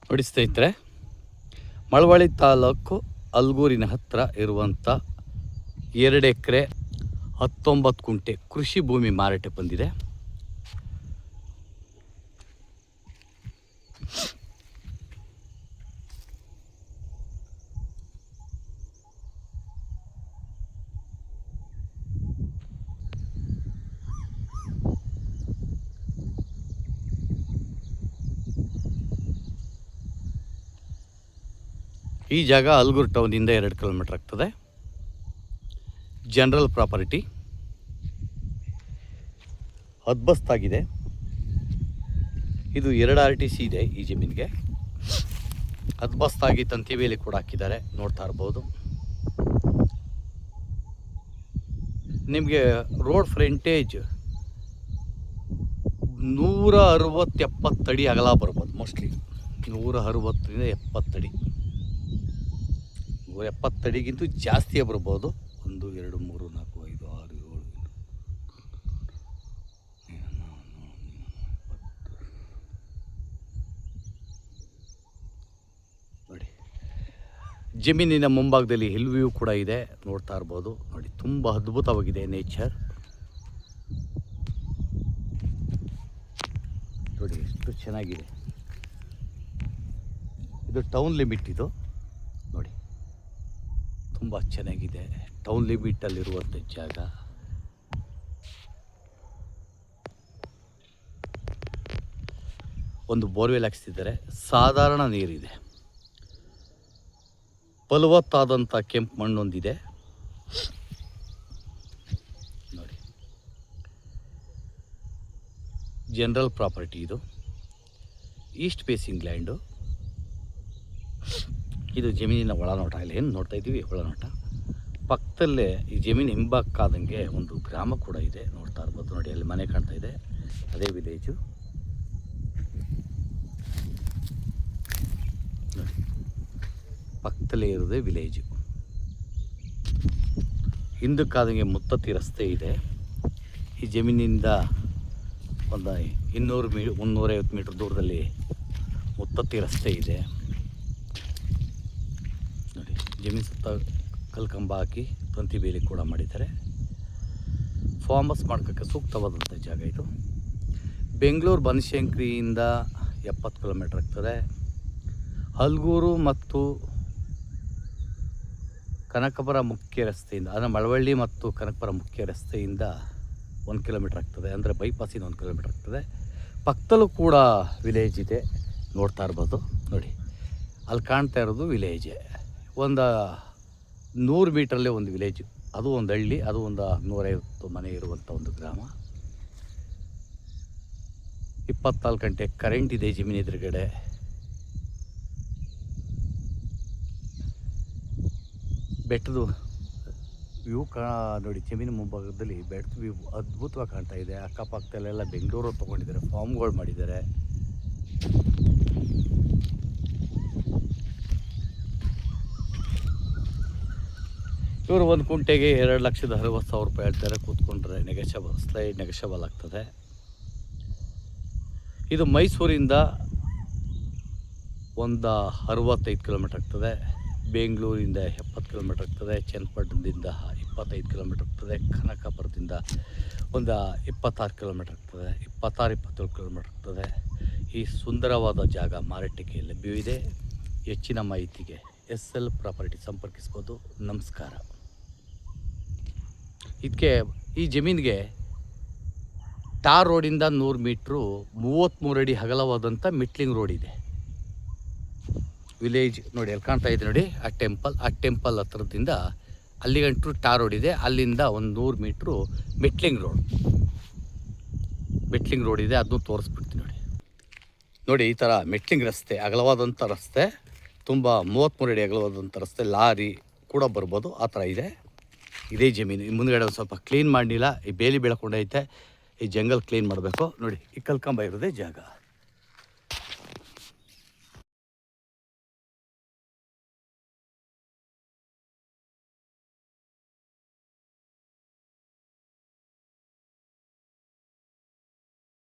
ನೋಡಿ ಸ್ನೇಹಿತರೆ, ಮಳವಳ್ಳಿ ತಾಲೂಕು ಅಲ್ಗೂರಿನ ಹತ್ತಿರ ಇರುವಂಥ 2 ಎಕರೆ 19 ಕುಂಟೆ ಕೃಷಿ ಭೂಮಿ ಮಾರಾಟ ಬಂದಿದೆ. ಈ ಜಾಗ ಅಲ್ಗೂರು ಟೌನಿಂದ 2 ಕಿಲೋಮೀಟರ್ ಆಗ್ತದೆ. ಜನರಲ್ ಪ್ರಾಪರ್ಟಿ ಹದ್ಬಸ್ತಾಗಿದೆ. ಇದು 2 RTC ಇದೆ ಈ ಜಮೀನಿಗೆ. ಹದ್ಬಸ್ತಾಗಿ ತಂತಿ ಬೇಲಿ ಕೂಡ ಹಾಕಿದ್ದಾರೆ, ನೋಡ್ತಾ ಇರ್ಬೋದು. ನಿಮಗೆ ರೋಡ್ ಫ್ರಂಟೇಜ್ 160-70 ಅಡಿ ಅಗಲ ಬರ್ಬೋದು. ಮೋಸ್ಟ್ಲಿ 160ರಿಂದ 70 ಅಡಿ, 170 ಅಡಿಗಿಂತೂ ಜಾಸ್ತಿಯೇ ಬರ್ಬೋದು. 1 2 3 4 5 6 7 ನೋಡಿ. ಜಮೀನಿನ ಮುಂಭಾಗದಲ್ಲಿ ಹಿಲ್ ವ್ಯೂ ಕೂಡ ಇದೆ, ನೋಡ್ತಾ ಇರ್ಬೋದು. ನೋಡಿ, ತುಂಬ ಅದ್ಭುತವಾಗಿದೆ ನೇಚರ್. ನೋಡಿ ಎಷ್ಟು ಚೆನ್ನಾಗಿದೆ. ಇದು ಟೌನ್ ಲಿಮಿಟ್. ಇದು ನೋಡಿ, ತುಂಬ ಚೆನ್ನಾಗಿದೆ. ಟೌನ್ ಲಿಮಿಟಲ್ಲಿರುವಂಥ ಜಾಗ. ಒಂದು ಬೋರ್ವೆಲ್ ಹಾಕಿಸಿದ್ದಾರೆ, ಸಾಧಾರಣ ನೀರಿದೆ. ಫಲವತ್ತಾದಂಥ ಕೆಂಪು ಮಣ್ಣೊಂದಿದೆ ನೋಡಿ. ಜನರಲ್ ಪ್ರಾಪರ್ಟಿ ಇದು. East facing land. ಇದು ಜಮೀನಿನ ಒಳನೋಟ. ಇಲ್ಲಿ ಏನು ನೋಡ್ತಾ ಇದ್ದೀವಿ, ಒಳನೋಟ. ಪಕ್ಕದಲ್ಲೇ ಈ ಜಮೀನು ಹಿಂಬಕ್ಕಾದಂಗೆ ಒಂದು ಗ್ರಾಮ ಕೂಡ ಇದೆ, ನೋಡ್ತಾ ಇರ್ಬೋದು. ನೋಡಿ, ಅಲ್ಲಿ ಮನೆ ಕಾಣ್ತಾ ಇದೆ, ಅದೇ ವಿಲೇಜು. ನೋಡಿ, ಪಕ್ಕದಲ್ಲೇ ಇರೋದೇ ವಿಲೇಜು. ಹಿಂದಕ್ಕಾದಂಗೆ ಮುತ್ತತ್ತಿ ರಸ್ತೆ ಇದೆ. ಈ ಜಮೀನಿಂದ ಒಂದು 200-350 ಮೀಟ್ರ್ ದೂರದಲ್ಲಿ ಮುತ್ತತ್ತಿ ರಸ್ತೆ ಇದೆ. ನೋಡಿ, ಜಮೀನು ಸುತ್ತ ಕಲ್ಕಂಬ ಹಾಕಿ ತಂತಿ ಬೇಲಿ ಕೂಡ ಮಾಡಿದ್ದಾರೆ. ಫಾರ್ಮ್ ಹೌಸ್ ಮಾಡ್ಕೋಕ್ಕೆ ಸೂಕ್ತವಾದಂಥ ಜಾಗ ಇದು. ಬೆಂಗಳೂರು ಬನಶಂಕರಿಯಿಂದ 70 ಕಿಲೋಮೀಟ್ರ್ ಆಗ್ತದೆ. ಅಲ್ಗೂರು ಮತ್ತು ಕನಕಪುರ ಮುಖ್ಯ ರಸ್ತೆಯಿಂದ, ಅಂದರೆ ಮಳವಳ್ಳಿ ಮತ್ತು ಕನಕಪುರ ಮುಖ್ಯ ರಸ್ತೆಯಿಂದ 1 ಕಿಲೋಮೀಟ್ರ್ ಆಗ್ತದೆ. ಅಂದರೆ ಬೈಪಾಸಿಂದ 1 ಕಿಲೋಮೀಟ್ರ್ ಆಗ್ತದೆ. ಪಕ್ಕದಲ್ಲೂ ಕೂಡ ವಿಲೇಜ್ ಇದೆ, ನೋಡ್ತಾ ಇರ್ಬೋದು. ನೋಡಿ, ಅಲ್ಲಿ ಕಾಣ್ತಾ ಇರೋದು ವಿಲೇಜೇ. ಒಂದು 100 ಮೀಟ್ರಲ್ಲೇ ಒಂದು ವಿಲೇಜು. ಅದು ಒಂದು ಹಳ್ಳಿ, ಅದು ಒಂದು 150 ಮನೆ ಇರುವಂಥ ಒಂದು ಗ್ರಾಮ. 24 ಗಂಟೆ ಕರೆಂಟ್ ಇದೆ ಜಮೀನು ಎದುರುಗಡೆ. ಬೆಟ್ಟದ ವ್ಯೂ ನೋಡಿ, ಜಮೀನು ಮುಂಭಾಗದಲ್ಲಿ ಬೆಟ್ಟದ ವ್ಯೂ ಅದ್ಭುತವಾಗಿ ಕಾಣ್ತಾ ಇದೆ. ಅಕ್ಕಪಕ್ಕದಲ್ಲೆಲ್ಲ ಬೆಂಗಳೂರು ತೊಗೊಂಡಿದ್ದಾರೆ, ಫಾರ್ಮ್ಗಳು ಮಾಡಿದ್ದಾರೆ. ಇವರು 1 ಕುಂಟೆಗೆ 2,60,000 ರೂಪಾಯಿ ಹೇಳ್ತಾರೆ. ಕೂತ್ಕೊಂಡ್ರೆ ನೆಗೆಷಬಲ್ ಆಗ್ತದೆ. ಇದು ಮೈಸೂರಿಂದ ಒಂದು 65 ಕಿಲೋಮೀಟ್ರ್ ಆಗ್ತದೆ. ಬೆಂಗಳೂರಿಂದ 70 ಕಿಲೋಮೀಟ್ರ್ ಆಗ್ತದೆ. ಚನ್ನಪಟ್ಟಣದಿಂದ 25 ಕಿಲೋಮೀಟ್ರ್ ಆಗ್ತದೆ. ಕನಕಪುರದಿಂದ ಒಂದು 26 ಕಿಲೋಮೀಟ್ರ್ ಆಗ್ತದೆ. 26-27 ಕಿಲೋಮೀಟ್ರ್ ಆಗ್ತದೆ. ಈ ಸುಂದರವಾದ ಜಾಗ ಮಾರಾಟಕ್ಕೆ ಲಭ್ಯವಿದೆ. ಹೆಚ್ಚಿನ ಮಾಹಿತಿಗೆ SL ಪ್ರಾಪರ್ಟಿ ಸಂಪರ್ಕಿಸ್ಬೋದು. ನಮಸ್ಕಾರ. ಇದಕ್ಕೆ ಈ ಜಮೀನಿಗೆ ಟಾರ್ ರೋಡಿಂದ 100 ಮೀಟ್ರು 33 ಅಡಿ ಅಗಲವಾದಂಥ ಮೆಟ್ಲಿಂಗ್ ರೋಡ್ ಇದೆ. ವಿಲೇಜ್ ನೋಡಿ, ಅಲ್ಲಿ ಕಾಣ್ತಾ ಇದೆ ನೋಡಿ, ಆ ಟೆಂಪಲ್ ಹತ್ರದಿಂದ ಅಲ್ಲಿಗಂಟು ಟಾರ್ ರೋಡ್ ಇದೆ. ಅಲ್ಲಿಂದ ಒಂದು 100 ಮೀಟ್ರು ಮೆಟ್ಲಿಂಗ್ ರೋಡ್ ಇದೆ. ಅದನ್ನು ತೋರಿಸ್ಬಿಡ್ತೀನಿ ನೋಡಿ. ನೋಡಿ, ಈ ಥರ ಮೆಟ್ಲಿಂಗ್ ರಸ್ತೆ, ಅಗಲವಾದಂಥ ರಸ್ತೆ, ತುಂಬ 33 ಅಡಿ ಅಗಲವಾದಂಥ ರಸ್ತೆ, ಲಾರಿ ಕೂಡ ಬರ್ಬೋದು. ಆ ಥರ ಇದೆ. ಇದೇ ಜಮೀನು. ಮುಂದುಗಡೆ ಒಂದು ಸ್ವಲ್ಪ ಕ್ಲೀನ್ ಮಾಡಲಿಲ್ಲ, ಈ ಬೇಲಿ ಬೆಳ್ಕೊಂಡೈತೆ. ಈ ಜಂಗಲ್ ಕ್ಲೀನ್ ಮಾಡಬೇಕು. ನೋಡಿ, ಈ ಕಲ್ಕಂಬ ಇರೋದೇ ಜಾಗ.